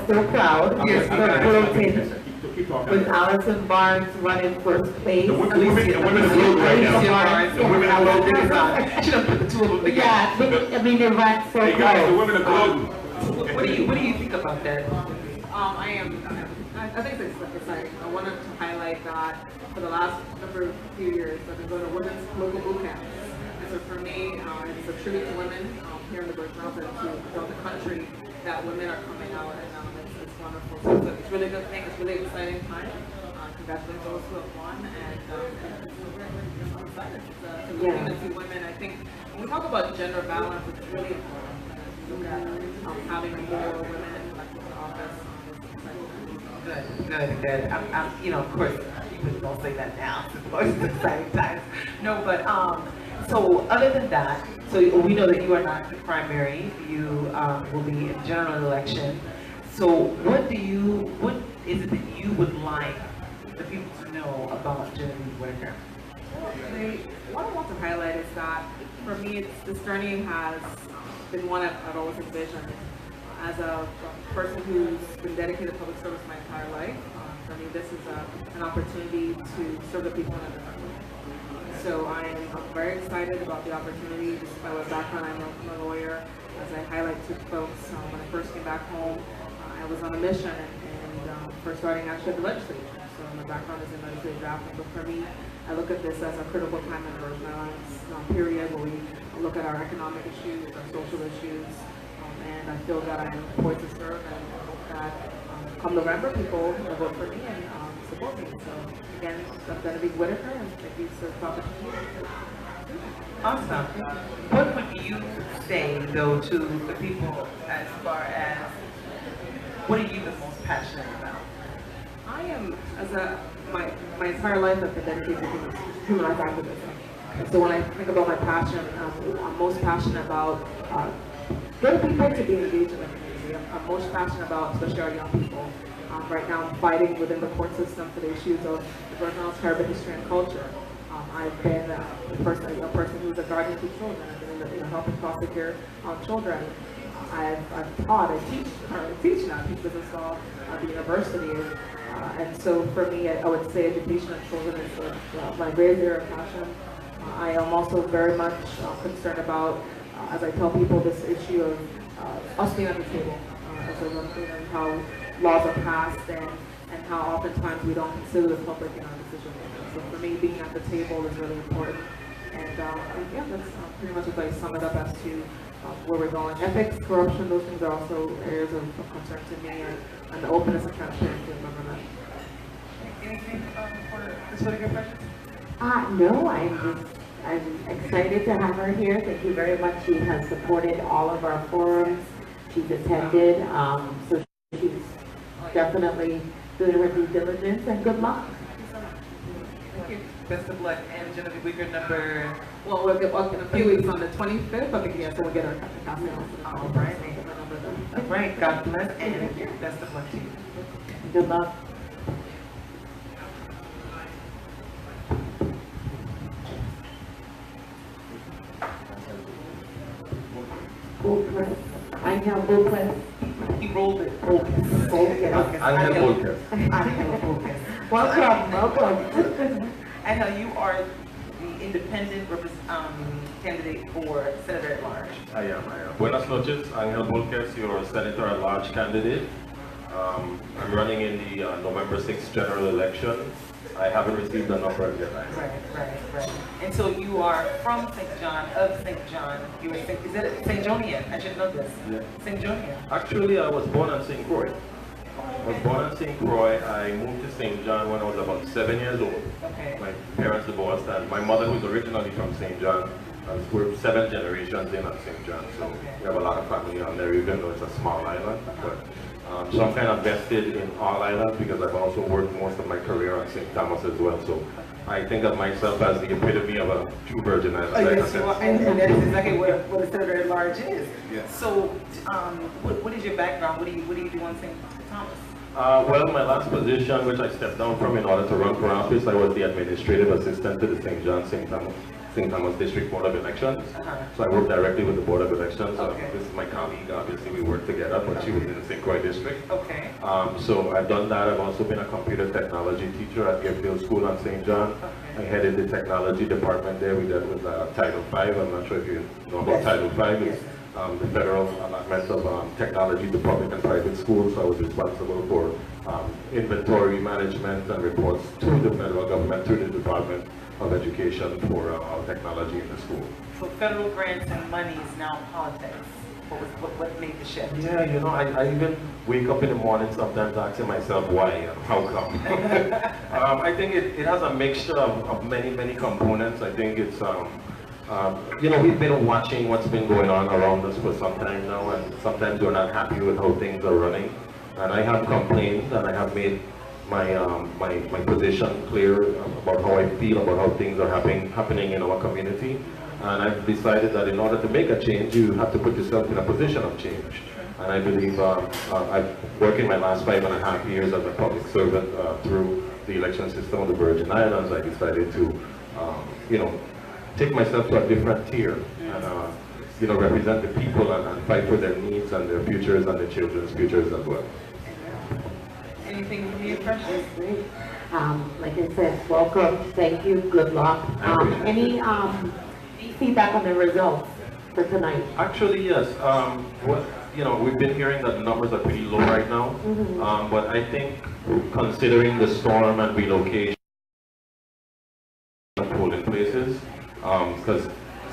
so proud. Yes, We're floating keep talking. with Allison Barnes running first place. The women are floating right now. Alicia The women are Barnes, floating. yeah. Should have put the two of them together. Yeah, I mean, they ran so Hey guys, the close. women are floating. What do you think about that? I think it's exciting. I wanted to highlight that for the last few years, I've been going to women's local boot camps. And so for me, it's a tribute to women here in the Virgin Islands and throughout the country that women are coming out, and it's wonderful. So it's really good thing. It's really exciting time. Congratulations to those who have won, and I'm excited to look and see women. I think when we talk about gender balance, it's really important. Look at having more women in elected office. Good. Of course, people don't say that now. It's exciting times. No, but so other than that, so we know that you are not the primary. You will be in general election. So what is it that you would like the people to know about Genevieve Whitaker? What I want to highlight is that for me, this journey has been one I've always envisioned. As a person who's been dedicated to public service my entire life, for me this is an opportunity to serve the people in a different way. So I am very excited about the opportunity. Just by my background, I'm a lawyer. As I highlight to folks, when I first came back home, I was on a mission and for starting actually at the legislature. So my background is in legislative drafting, but for me, I look at this as a critical time in the Virgin Islands period where we look at our economic issues, our social issues, and I feel that I am poised to serve, and I hope that come November, people will vote for me and support me. So again, I'm Genevieve Whitaker, and thank you for the opportunity. Awesome. What would you say, though, to the people as far as what are you the most passionate about? I am, my entire life I've been dedicated to human rights activism. And so when I think about my passion, I'm most passionate about getting people to be engaged in the community. I'm most passionate about, especially our young people. Right now I'm fighting within the court system for the issues of the Virgin Islands heritage, history, and culture. I've been a person who's a guardian to children. I've been helping foster care children. I've taught, I teach now, I teach business law at the university. And so for me, I would say education of children is my greatest area of passion. I am also very much concerned about, as I tell people, this issue of us being on the table, and how laws are passed and how oftentimes we don't consider the public in our decision making. So for me, being at the table is really important. And yeah, that's pretty much if I sum it up as to where we're going. Ethics, corruption, those things are also areas of concern to me, and the openness and transparency of government. Anything for this Whitaker Precious? No, I'm excited to have her here. Thank you very much. She has supported all of our forums. She's attended, so she's definitely doing her due diligence, and good luck. Thank you. Best of luck. And Genevieve Whitaker number. Well, we'll get in a few weeks on the 25th. I think so we'll get our costume. All right. All right. God bless and best of luck to you. Good luck. I have Bullpress. He rolled it. Welcome. I know you are the independent candidate for Senator at Large. I am. Buenas noches, Angel Volquez, your Senator at Large candidate. I'm running in the November 6th general election. I haven't received a number yet. Right. And so you are from St. John, of St. John. You were is it St. Jonian? I should know this. Yeah. St. Jonian. Actually, I was born in St. Croix. I moved to St. John when I was about 7 years old. Okay. My parents divorced, and my mother, who's originally from St. John, we're 7 generations in at St. John, so we have a lot of family on there, even though it's a small island. But so I'm kind of vested in all islands because I've also worked most of my career on St. Thomas as well. So I think of myself as the epitome of a true Virgin Island. Yes, you are, and that is exactly what a Senator at Large is. Yes. So, what is your background? What do you do on St. Thomas? Well, my last position, which I stepped down from in order to run for office, I was the administrative assistant to the St. John St. Thomas. St. Thomas District Board of Elections. So I work directly with the Board of Elections. This is my colleague, obviously we work together, but she was in the St. Croix District. Okay. So I've done that. I've also been a computer technology teacher at Airfield School on St. John. I headed the technology department there. We dealt with Title V. I'm not sure if you know about Title V. It's the federal allotment of technology to public and private schools. So I was responsible for inventory management and reports to the federal government, to the Department of Education for our technology in the school. So federal grants and money is now politics. What made the shift? Yeah, you know, I even wake up in the morning sometimes asking myself why, how come? I think it has a mixture of many components. I think it's, you know, we've been watching what's been going on around us for some time now, and sometimes we're not happy with how things are running. And I have complained, and I have made my my position clear about how I feel about how things are happening in our community. And I've decided that in order to make a change, you have to put yourself in a position of change. And I believe I've worked in my last 5.5 years as a public servant through the election system of the Virgin Islands. I decided to, you know, take myself to a different tier and, you know, represent the people and fight for their needs and their futures and their children's futures as well. Anything from you, Precious? Great. Like I said, welcome, thank you, good luck. Any feedback on the results for tonight? Actually, yes. You know, we've been hearing that the numbers are pretty low right now, but I think considering the storm and relocation of polling places, because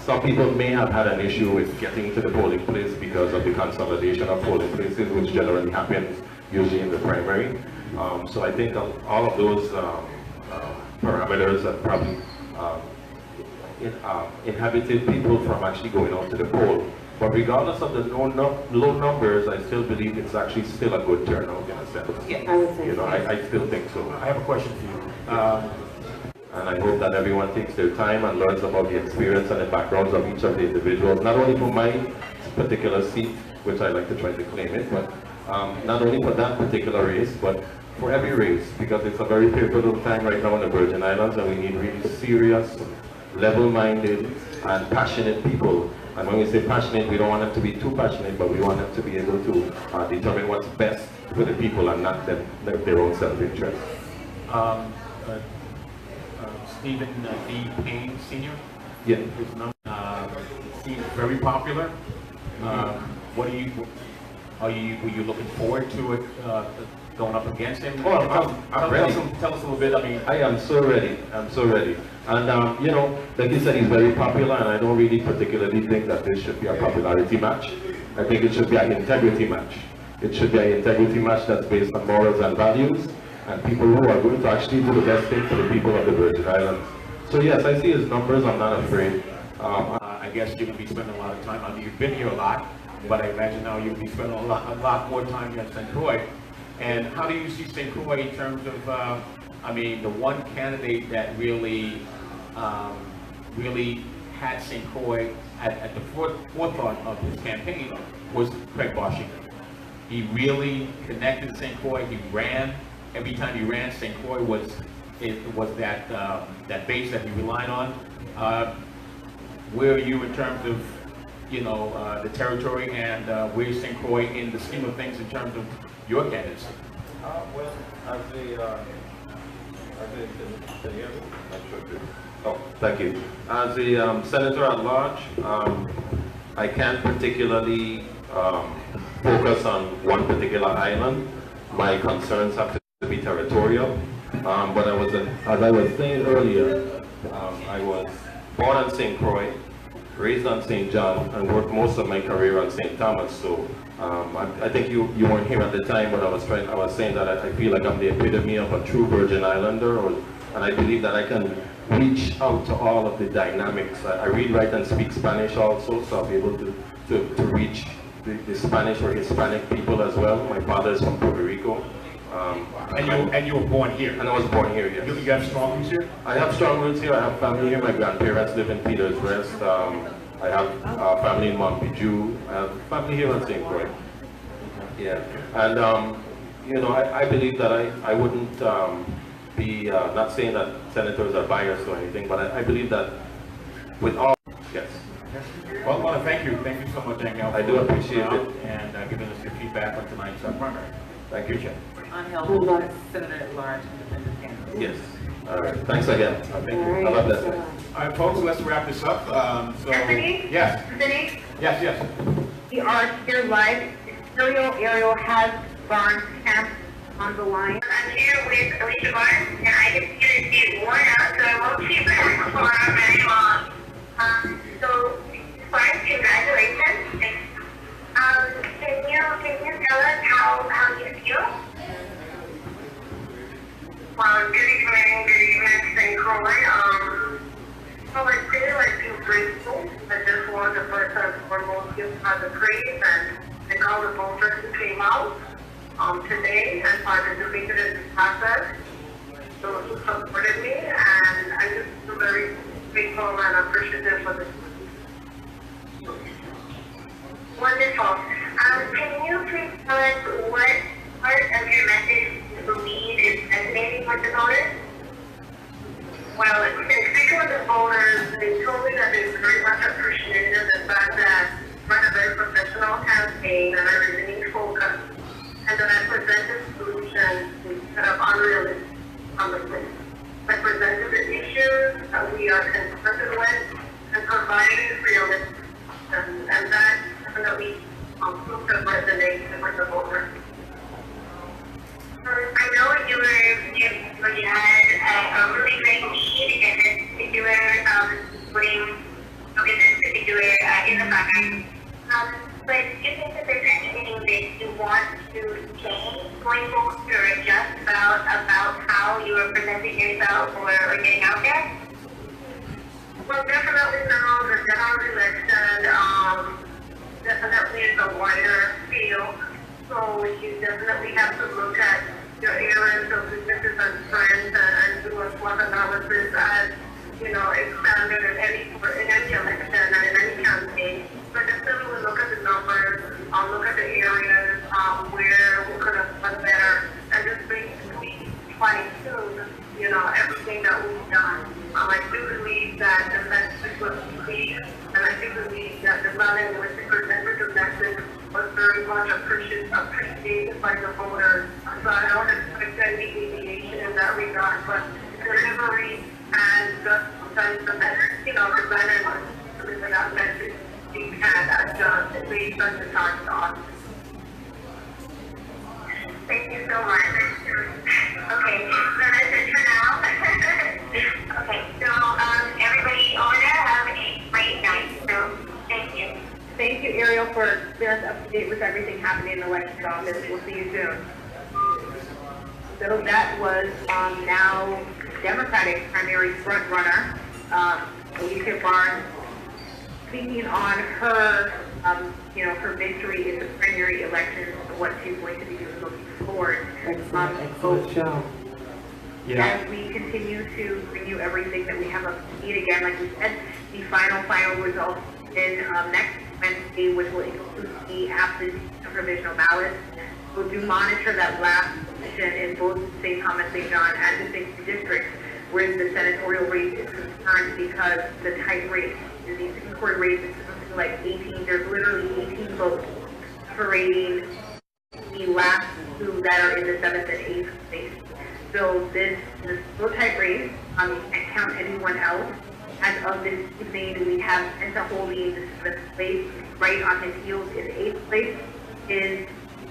some people may have had an issue with getting to the polling place because of the consolidation of polling places, which generally happens usually in the primary. So I think all of those parameters have probably inhibited people from actually going out to the poll. But regardless of the low numbers, I still believe it's actually still a good turnout in a sense. Yes. I would say You know, I still think so. I have a question for you. And I hope that everyone takes their time and learns about the experience and the backgrounds of each of the individuals, not only for my particular seat, which I like to try to claim it, but not only for that particular race, but for every race, because it's a very pivotal time right now in the Virgin Islands, and we need really serious, level-minded, and passionate people. And when we say passionate, we don't want them to be too passionate, but we want them to be able to determine what's best for the people and not their own self-interest. Stephen D. Payne Sr. Yeah. His number seems very popular. What do you? Were you looking forward to it going up against him? Oh, I'm ready. Tell us a little bit. I mean, I am so ready. I'm so ready. And you know, like you said, he's very popular, and I don't really particularly think that this should be a popularity match. I think it should be an integrity match. It should be an integrity match that's based on morals and values, and people who are going to actually do the best thing for the people of the Virgin Islands. So yes, I see his numbers. I'm not afraid. I guess you're going to be spending a lot of time. I mean, you've been here a lot, but I imagine now you'll be spending a lot more time here at St. Croix. And how do you see St. Croix in terms of, I mean, the one candidate that really had St. Croix at the forefront of his campaign was Craig Washington. He really connected St. Croix. He ran. Every time he ran, St. Croix was that base that he relied on. Where are you in terms of, you know, the territory, and where's St. Croix in the scheme of things in terms of your candidacy? Well, oh, thank you. As the senator at large, I can't particularly focus on one particular island. My concerns have to be territorial. But as I was saying earlier, I was born on St. Croix, raised on St. John, and worked most of my career on St. Thomas. So I think you weren't here at the time, but I was saying that I feel like I'm the epitome of a true Virgin Islander, and I believe that I can reach out to all of the dynamics. I read, write, and speak Spanish also, so I'll be able to reach the Spanish or Hispanic people as well. My father is from Puerto Rico. And you were born here? And I was born here, yes. You have strong roots here? I have strong roots here. I have family here. My grandparents live in Peters Rest. I have family in Montpiju. I have family here in St. Croix. Yeah. And, you know, I believe that I wouldn't be, not saying that senators are biased or anything, but I believe that with all, yes. Well, I want to thank you. Thank you so much, Danielle. I do appreciate it. And giving us your feedback on tonight's primary. Thank you, Chair. Unhelpful Senator at Large Independent candidate. Yes. All right. Thanks again. Thank you. All right. Have a blessed day. All right, folks, let's wrap this up. Anthony? Yes, Anthony? yes. We are here live. Ariel has Barnes Camp on the line. I'm here with Alicia Barnes, and I just didn't get worn out, so I won't keep it for very long. So, Barnes, congratulations. Can you tell us how you feel? Well, good evening, St. Croix. Well, I feel grateful. I just want to first and foremost give God the praise and all the voters who came out today and participated in this process. Those who supported me, and I just feel very grateful and appreciative for this. Wonderful. Can you please tell us what part of your message you believe is resonating with the voters? Well, in speaking with the voters, they told me that they very much appreciated the fact that I run a very professional campaign and I remain focused, and that I presented solutions instead of unrealistic promises. I presented the issues that we are confronted with and provided realistic, and that definitely proved to resonate with the voters. I know you had a really great need in this particular in the background. But do you think that there's anything that you want to change going forward or adjust about how you are presenting yourself or getting out there? Well, definitely no. The general election definitely is a wider field. So you definitely have to look at your areas of weaknesses and strengths and do a SWOT analysis as, expanded in any election and in any campaign. But definitely look at the numbers, look at the areas where we could have done better, and just basically fine-tune, everything that we've done. I do believe that the message was complete, and I do believe that the manner in which we presented the message was very much appreciated by the voters. So I don't expect any deviation in that regard, but delivery and sometimes the message, the manner in which that message being had adjust based on the time thought. Thank you so much. Okay, so that's it for now. Okay, so everybody over there have a great night. So thank you. Thank you, Ariel, for being up to date with everything happening in the elections office. We'll see you soon. So that was now Democratic primary front runner, Alicia Barnes, speaking on her, her victory in the primary elections and what she's going to be doing looking forward. Excellent show. Yeah. As we continue to bring you everything that we have up to date, again, like we said, the final results in next Wednesday, which will include the absentee and provisional ballots. We'll do monitor that last position in both St. Thomas, St. John, and the St. District, where the senatorial race is concerned, because the tight race in the Supreme Court race is something like 18, there's literally 18 votes separating the last two that are in the 7th and 8th place. So this low type race, you can't count anyone else. As of this evening, we have Penta holding the 7th place. Right on his heels in 8th place is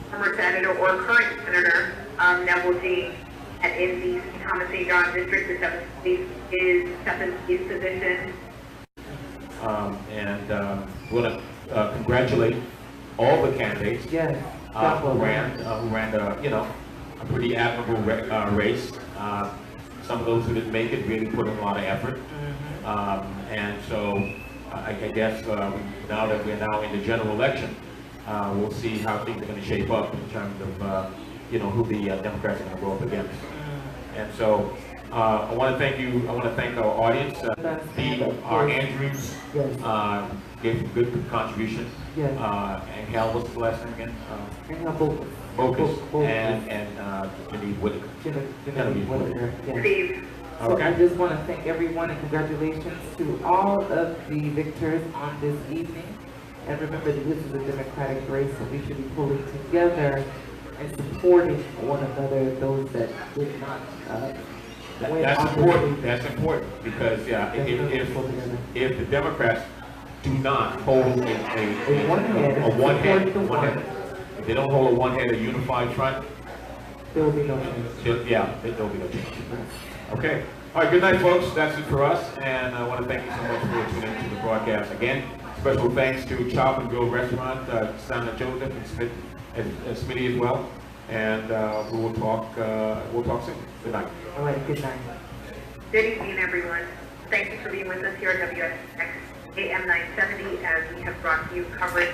former senator or current senator Neville James. And in the St. Thomas St. John district, the 7th place is 7th place position. We want to congratulate all the candidates. Yes. Who ran a pretty admirable race. Some of those who didn't make it really put in a lot of effort. And so I guess now that we're now in the general election, we'll see how things are going to shape up in terms of who the Democrats are going to go up against. And so I want to thank you. I want to thank our audience. Steve Andrews gave some good contribution. Yes. And Hal, what's the last name again? Bogus. And Genevieve Whitaker. Genevieve Whitaker, yes. Steve. So I Okay. just want to thank everyone and congratulations to all of the victors on this evening. And remember that this is a democratic race, so we should be pulling together and supporting one another, those that did not win That's on this important. evening. That's important because Definitely pull together. if the Democrats do not hold A one head, if they don't hold a one-headed unified front, there will be no change. yeah, there'll be no change. Okay. All right. Good night, folks. That's it for us, and I want to thank you so much for tuning into the broadcast again. Special thanks to Chop and Grill Restaurant, Santa Joseph and Smith and Smitty as well. And we will talk. We'll talk soon. Good night. All right, good night. Good evening, everyone. Thank you for being with us here at WSX AM 970 as we have brought you coverage